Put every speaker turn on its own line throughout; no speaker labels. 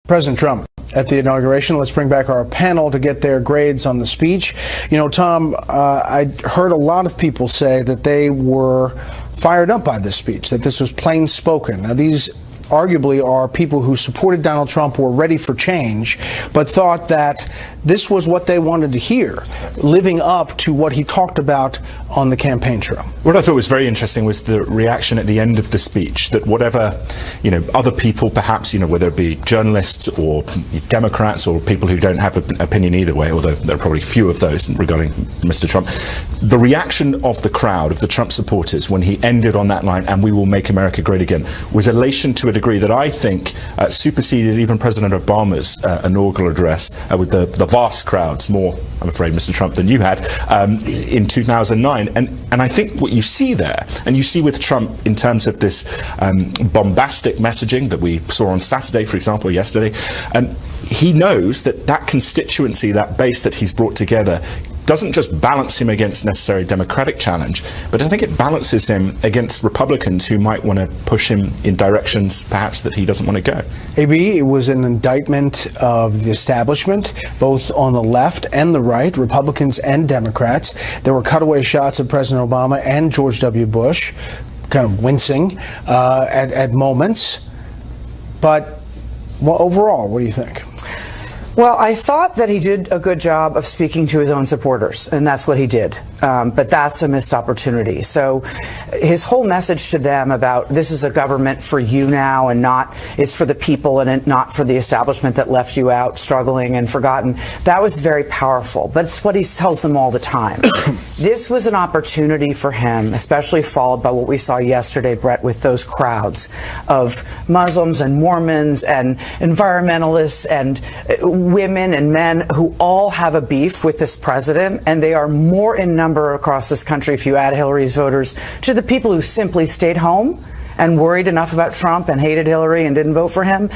President Trump at the inauguration. Let's bring back our panel to get their grades on the speech. You know, Tom, I heard a lot of people say that they were fired up by this speech, that this was plain spoken. Now, these arguably are people who supported Donald Trump, were ready for change, but thought that this was what they wanted to hear, living up to what he talked about on the campaign trail.
What I thought was very interesting was the reaction at the end of the speech, that whatever, other people perhaps, whether it be journalists or Democrats or people who don't have an opinion either way, although there are probably few of those regarding Mr. Trump, the reaction of the crowd, of the Trump supporters, when he ended on that line, "And we will make America great again," was elation to a degree that I think superseded even President Obama's inaugural address with the vast crowds, more, I'm afraid, Mr. Trump, than you had in 2009. And I think what you see there, and you see with Trump in terms of this bombastic messaging that we saw on Saturday, for example, yesterday, he knows that that constituency, that base that he's brought together, doesn't just balance him against necessary Democratic challenge, but I think it balances him against Republicans who might want to push him in directions perhaps that he doesn't want to go.
AB, it was an indictment of the establishment, both on the left and the right, Republicans and Democrats. There were cutaway shots of President Obama and George W. Bush, kind of wincing at moments. But overall, what do you think?
Well, I thought that he did a good job of speaking to his own supporters, and that's what he did. But that's a missed opportunity. So his whole message to them about this is a government for you now and not, it's for the people and not for the establishment that left you out struggling and forgotten, that was very powerful. But it's what he tells them all the time. This was an opportunity for him, especially followed by what we saw yesterday, Brett, with those crowds of Muslims and Mormons and environmentalists and women and men who all have a beef with this president, and they are more in number across this country, if you add Hillary's voters to the people who simply stayed home and worried enough about Trump and hated Hillary and didn't vote for him.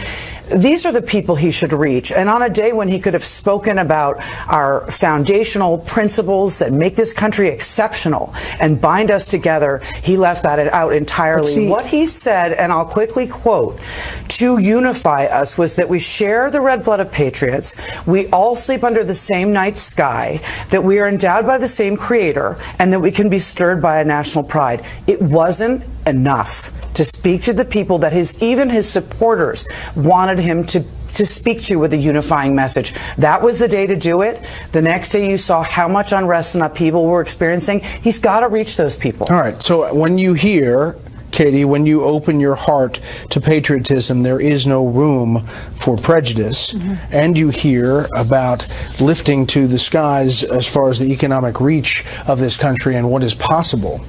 These are the people he should reach. And on a day when he could have spoken about our foundational principles that make this country exceptional and bind us together, he left that out entirely. What he said, and I'll quickly quote, to unify us was that we share the red blood of patriots, we all sleep under the same night sky, that we are endowed by the same creator, and that we can be stirred by a national pride. It wasn't enough to speak to the people that even his supporters wanted him to speak to with a unifying message. That was the day to do it. The next day you saw how much unrest and upheaval we're experiencing. He's got to reach those people.
All right, so when you hear, Katie, when you open your heart to patriotism, there is no room for prejudice, and you hear about lifting to the skies as far as the economic reach of this country and what is possible,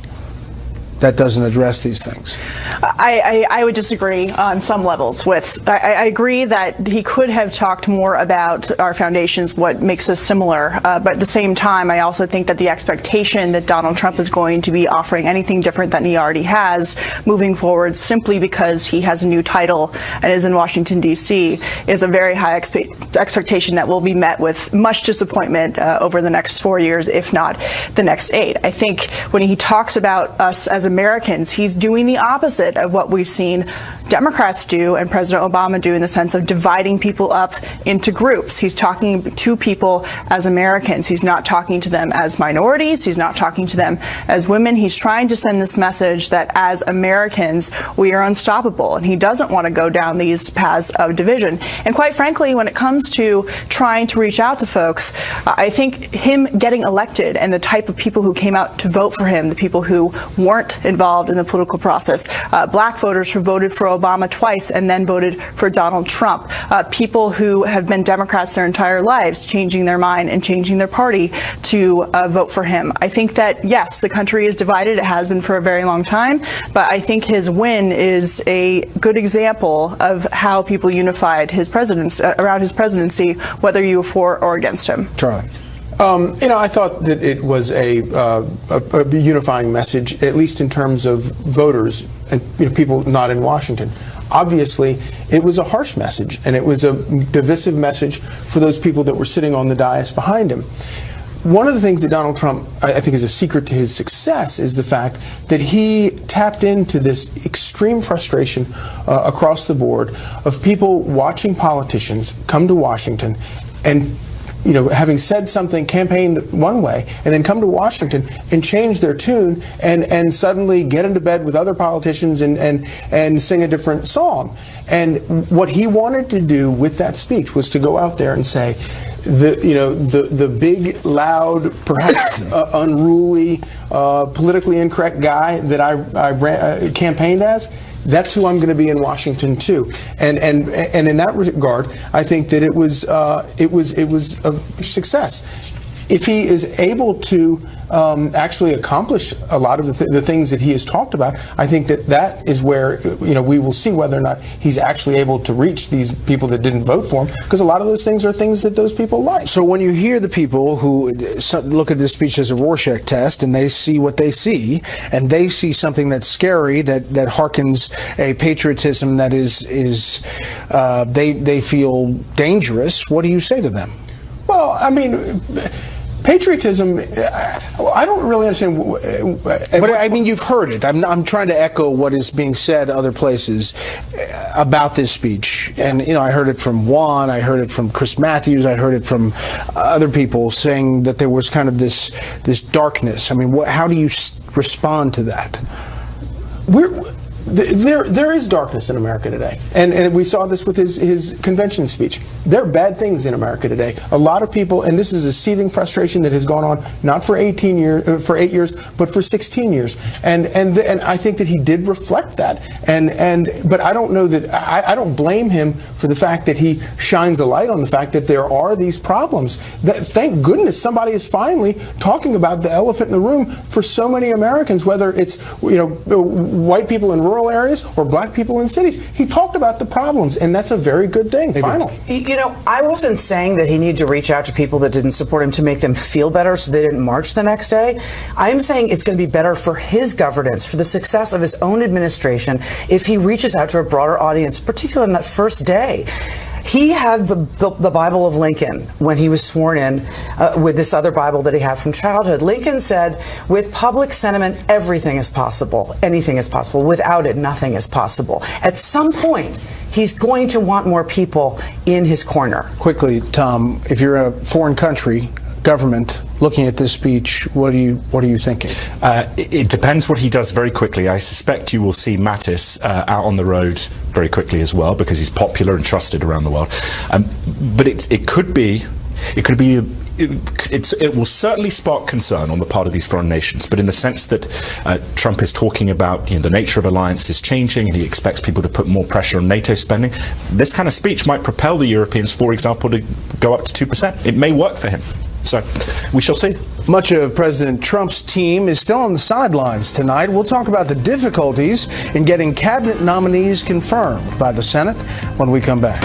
that doesn't address these things.
I would disagree on some levels with, I agree that he could have talked more about our foundations, what makes us similar, but at the same time, I also think that the expectation that Donald Trump is going to be offering anything different than he already has moving forward simply because he has a new title and is in Washington, D.C. is a very high expectation that will be met with much disappointment over the next 4 years, if not the next 8. I think when he talks about us as Americans, he's doing the opposite of what we've seen Democrats do and President Obama do in the sense of dividing people up into groups. He's talking to people as Americans. He's not talking to them as minorities. He's not talking to them as women. He's trying to send this message that as Americans, we are unstoppable. And he doesn't want to go down these paths of division. And quite frankly, when it comes to trying to reach out to folks, I think him getting elected and the type of people who came out to vote for him, the people who weren't involved in the political process, black voters who voted for Obama twice and then voted for Donald Trump, people who have been Democrats their entire lives, changing their mind and changing their party to vote for him. I think that, yes, the country is divided. It has been for a very long time, but I think his win is a good example of how people unified his around his presidency, whether you were for or against him.
Charlie.
I thought that it was a unifying message, at least in terms of voters and people not in Washington. Obviously, it was a harsh message, and it was a divisive message for those people that were sitting on the dais behind him. one of the things that Donald Trump, I think, is a secret to his success is the fact that he tapped into this extreme frustration across the board of people watching politicians come to Washington and, you know, having said something, campaigned one way, and then come to Washington and change their tune and suddenly get into bed with other politicians and sing a different song. And what he wanted to do with that speech was to go out there and say, the big, loud, perhaps unruly, politically incorrect guy that I campaigned as, that's who I'm going to be in Washington too. And in that regard, I think that it was a success. If he is able to actually accomplish a lot of the things that he has talked about, I think that is where, you know, we will see whether or not he's actually able to reach these people that didn't vote for him, because a lot of those things are things that those people like.
So when you hear the people who look at this speech as a Rorschach test and they see what they see, and they see something that's scary, that harkens a patriotism that is they feel dangerous, what do you say to them?
Well, I mean, patriotism, I don't really understand.
But I mean, you've heard it. I'm trying to echo what is being said other places about this speech. And, you know, I heard it from Juan, I heard it from Chris Matthews, I heard it from other people saying that there was kind of this darkness. I mean, how do you respond to that?
There is darkness in America today, and we saw this with his convention speech. There are bad things in America today. A lot of people, and this is a seething frustration that has gone on not for 8 years, but for 16 years. And I think that he did reflect that. But I don't know that I don't blame him for the fact that he shines a light on the fact that there are these problems. Thank goodness somebody is finally talking about the elephant in the room for so many Americans, whether it's, you know, white people in rural areas or black people in cities. He talked about the problems, and that's a very good thing, finally.
You know, I wasn't saying that he needed to reach out to people that didn't support him to make them feel better so they didn't march the next day. I'm saying it's going to be better for his governance, for the success of his own administration, if he reaches out to a broader audience, particularly on that first day. He had the Bible of Lincoln when he was sworn in with this other Bible that he had from childhood. Lincoln said, with public sentiment, everything is possible. Anything is possible. Without it, nothing is possible. At some point, he's going to want more people in his corner.
Quickly, Tom, if you're a foreign country, government, looking at this speech, what are you thinking?
It depends what he does very quickly. I suspect you will see Mattis out on the road very quickly as well, because he's popular and trusted around the world. But it will certainly spark concern on the part of these foreign nations, but in the sense that Trump is talking about, you know, the nature of alliances changing, and he expects people to put more pressure on NATO spending. This kind of speech might propel the Europeans, for example, to go up to 2%. It may work for him. So we shall see.
Much of President Trump's team is still on the sidelines tonight. We'll talk about the difficulties in getting cabinet nominees confirmed by the Senate when we come back.